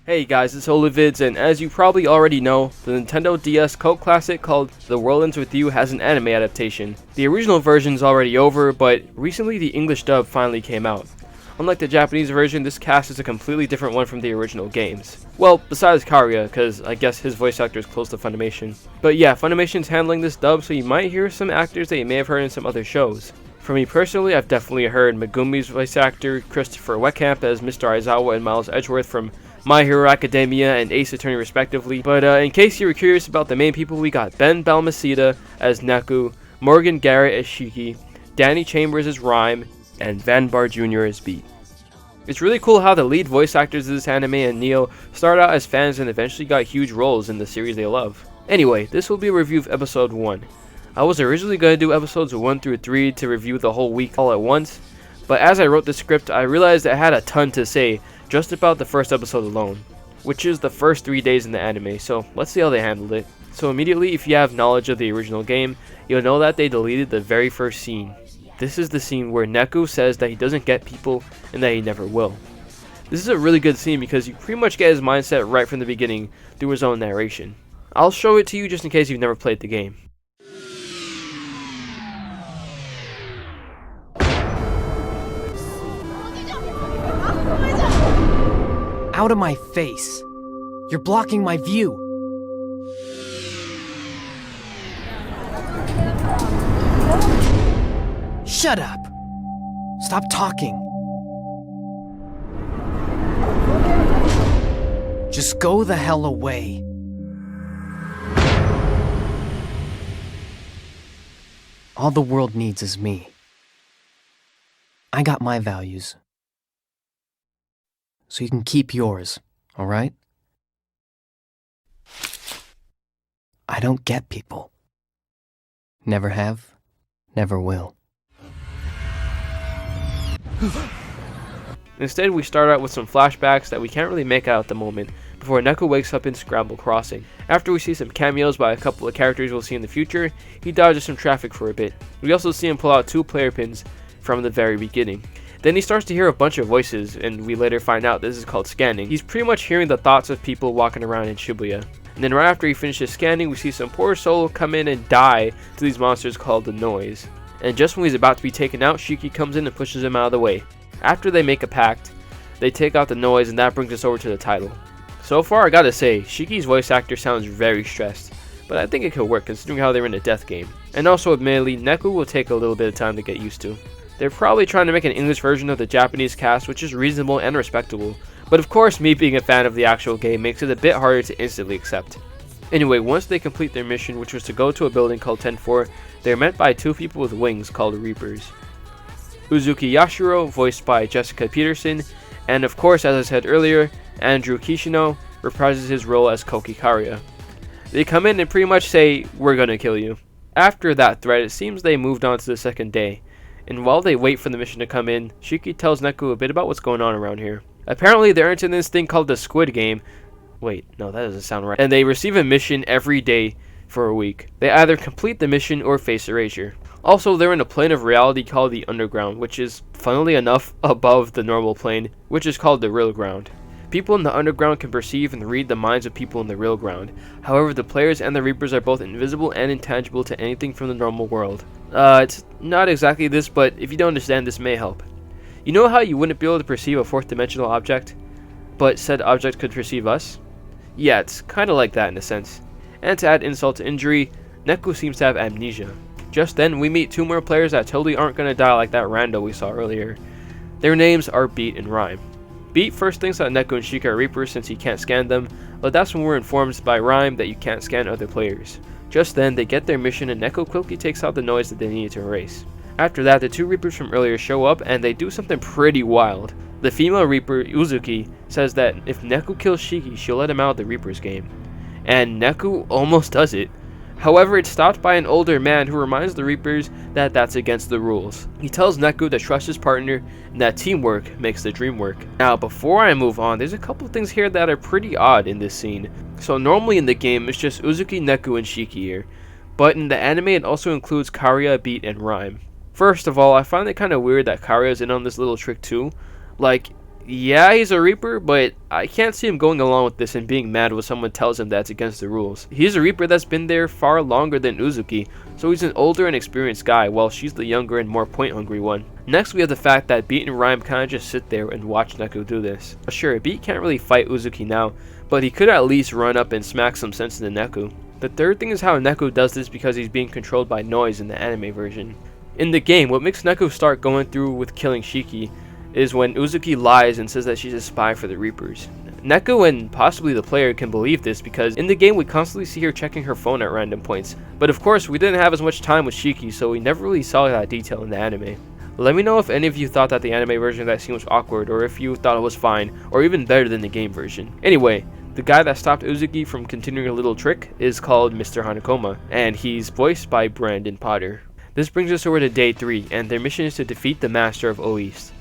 Hey guys, it's Oluvids, and as you probably already know, the Nintendo DS cult classic called The World Ends With You has an anime adaptation. The original version's already over, but recently the English dub finally came out. Unlike the Japanese version, this cast is a completely different one from the original games. Well, besides Karia, because I guess his voice actor is close to Funimation. But yeah, Funimation's handling this dub, so you might hear some actors that you may have heard in some other shows. For me personally, I've definitely heard Megumi's voice actor, Christopher Wekamp as Mr. Aizawa and Miles Edgeworth from My Hero Academia and Ace Attorney respectively. But in case you were curious about the main people, we got Ben Balmaceda as Neku, Morgan Garrett as Shiki, Danny Chambers as Rhyme, and Van Bar Jr. as Beat. It's really cool how the lead voice actors of this anime and Neo started out as fans and eventually got huge roles in the series they love. Anyway, this will be a review of episode 1. I was originally going to do episodes 1 through 3 to review the whole week all at once, but as I wrote the script I realized I had a ton to say just about the first episode alone, which is the first 3 days in the anime, so let's see how they handled it. So immediately, if you have knowledge of the original game, you'll know that they deleted the very first scene. This is the scene where Neku says that he doesn't get people and that he never will. This is a really good scene because you pretty much get his mindset right from the beginning through his own narration. I'll show it to you just in case you've never played the game. Out of my face! You're blocking my view! Shut up! Stop talking! Just go the hell away. All the world needs is me. I got my values. So you can keep yours, alright? I don't get people. Never have, never will. Instead, we start out with some flashbacks that we can't really make out at the moment, before Neku wakes up in Scramble Crossing. After we see some cameos by a couple of characters we'll see in the future, he dodges some traffic for a bit. We also see him pull out 2 player pins from the very beginning. Then he starts to hear a bunch of voices, and we later find out this is called scanning. He's pretty much hearing the thoughts of people walking around in Shibuya. And then right after he finishes scanning, we see some poor soul come in and die to these monsters called the Noise. And just when he's about to be taken out, Shiki comes in and pushes him out of the way. After they make a pact, they take out the Noise, and that brings us over to the title. So far, I gotta say, Shiki's voice actor sounds very stressed, but I think it could work considering how they're in a death game. And also, admittedly, Neku will take a little bit of time to get used to. They're probably trying to make an English version of the Japanese cast, which is reasonable and respectable, but of course me being a fan of the actual game makes it a bit harder to instantly accept. Anyway, once they complete their mission, which was to go to a building called 10-4, they're met by 2 people with wings called Reapers. Uzuki Yashiro, voiced by Jessica Peterson, and of course, as I said earlier, Andrew Kishino reprises his role as Koki Karia. They come in and pretty much say, "We're gonna kill you." After that threat, it seems they moved on to the second day. And while they wait for the mission to come in, Shiki tells Neku a bit about what's going on around here. Apparently they're into this thing called the Squid Game. Wait, no, that doesn't sound right. And they receive a mission every day for a week. They either complete the mission or face erasure. Also, they're in a plane of reality called the Underground, which is, funnily enough, above the normal plane, which is called the Real Ground. People in the Underground can perceive and read the minds of people in the Real Ground. However, the players and the Reapers are both invisible and intangible to anything from the normal world. It's not exactly this, but if you don't understand, this may help. You know how you wouldn't be able to perceive a 4th dimensional object, but said object could perceive us? Yeah, it's kinda like that in a sense. And to add insult to injury, Neku seems to have amnesia. Just then, we meet 2 more players that totally aren't gonna die like that rando we saw earlier. Their names are Beat and Rhyme. Beat first thinks that Neku and Shiki are Reapers since he can't scan them, but that's when we're informed by Rhyme that you can't scan other players. Just then, they get their mission and Neku quickly takes out the Noise that they needed to erase. After that, the 2 Reapers from earlier show up and they do something pretty wild. The female Reaper, Uzuki, says that if Neku kills Shiki, she'll let him out of the Reapers game. And Neku almost does it. However, it's stopped by an older man who reminds the Reapers that that's against the rules. He tells Neku to trust his partner and that teamwork makes the dream work. Now, before I move on, there's a couple of things here that are pretty odd in this scene. So normally in the game, it's just Uzuki, Neku, and Shiki here. But in the anime, it also includes Karia, Beat, and Rhyme. First of all, I find it kind of weird that Karia's in on this little trick too. Like, Yeah, he's a Reaper, but I can't see him going along with this and being mad when someone tells him that's against the rules. He's a Reaper that's been there far longer than Uzuki, so he's an older and experienced guy, while she's the younger and more point-hungry one. Next, we have the fact that Beat and Rhyme kinda just sit there and watch Neku do this. Sure, Beat can't really fight Uzuki now, but he could at least run up and smack some sense into Neku. The third thing is how Neku does this because he's being controlled by noise in the anime version. In the game, what makes Neku start going through with killing Shiki is when Uzuki lies and says that she's a spy for the Reapers. Neku and possibly the player can believe this because in the game we constantly see her checking her phone at random points, but of course we didn't have as much time with Shiki, so we never really saw that detail in the anime. Let me know if any of you thought that the anime version of that scene was awkward, or if you thought it was fine, or even better than the game version. Anyway, the guy that stopped Uzuki from continuing a little trick is called Mr. Hanakoma, and he's voiced by Brandon Potter. This brings us over to day 3, and their mission is to defeat the master of O-East.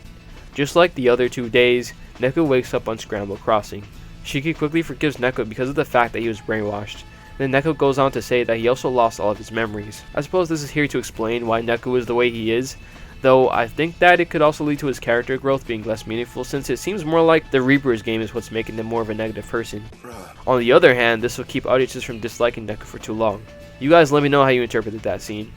Just like the other 2 days, Neku wakes up on Scramble Crossing. Shiki quickly forgives Neku because of the fact that he was brainwashed. Then Neku goes on to say that he also lost all of his memories. I suppose this is here to explain why Neku is the way he is, though I think that it could also lead to his character growth being less meaningful, since it seems more like the Reaper's game is what's making him more of a negative person. On the other hand, this will keep audiences from disliking Neku for too long. You guys let me know how you interpreted that scene.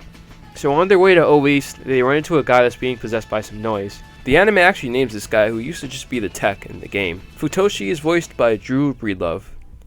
So on their way to O-East, they run into a guy that's being possessed by some noise. The anime actually names this guy, who used to just be the tech in the game. Futoshi is voiced by Drew Breedlove.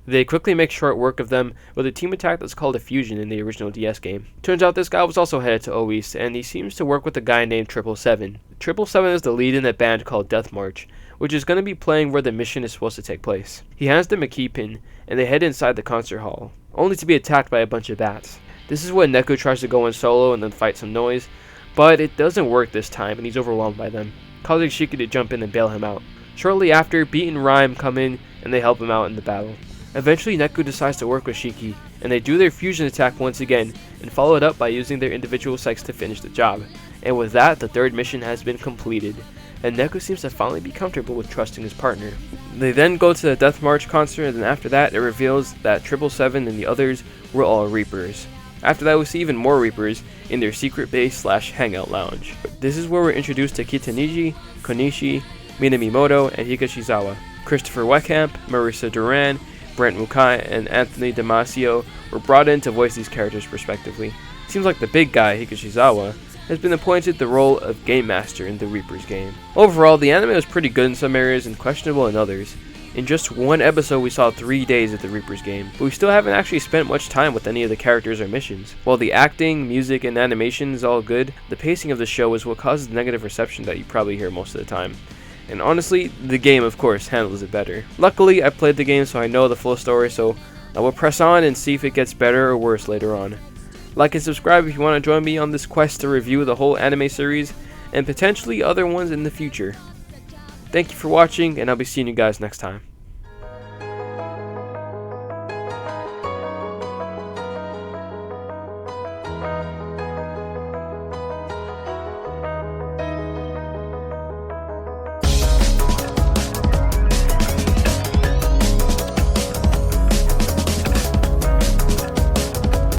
They quickly make short work of them with a team attack that's called a fusion in the original DS game. Turns out this guy was also headed to O-East, and he seems to work with a guy named 777. 777 is the lead in a band called Death March, which is going to be playing where the mission is supposed to take place. He hands them a key pin, and they head inside the concert hall, only to be attacked by a bunch of bats. This is when Neku tries to go in solo and then fight some noise, but it doesn't work this time and he's overwhelmed by them, causing Shiki to jump in and bail him out. Shortly after, Beat and Rhyme come in and they help him out in the battle. Eventually Neku decides to work with Shiki, and they do their fusion attack once again and follow it up by using their individual psychs to finish the job. And with that, the third mission has been completed, and Neku seems to finally be comfortable with trusting his partner. They then go to the Death March concert, and then after that it reveals that 777 and the others were all Reapers. After that, we see even more Reapers in their secret base / hangout lounge. This is where we're introduced to Kitaniji, Konishi, Minamimoto, and Higashizawa. Christopher Weckamp, Marissa Duran, Brent Mukai, and Anthony Damasio were brought in to voice these characters respectively. It seems like the big guy, Higashizawa, has been appointed the role of Game Master in the Reapers game. Overall, the anime was pretty good in some areas and questionable in others. In just one episode we saw 3 days of the Reapers game, but we still haven't actually spent much time with any of the characters or missions. While the acting, music, and animation is all good, the pacing of the show is what causes the negative reception that you probably hear most of the time. And honestly, the game of course handles it better. Luckily, I played the game so I know the full story, so I will press on and see if it gets better or worse later on. Like and subscribe if you want to join me on this quest to review the whole anime series, and potentially other ones in the future. Thank you for watching, and I'll be seeing you guys next time.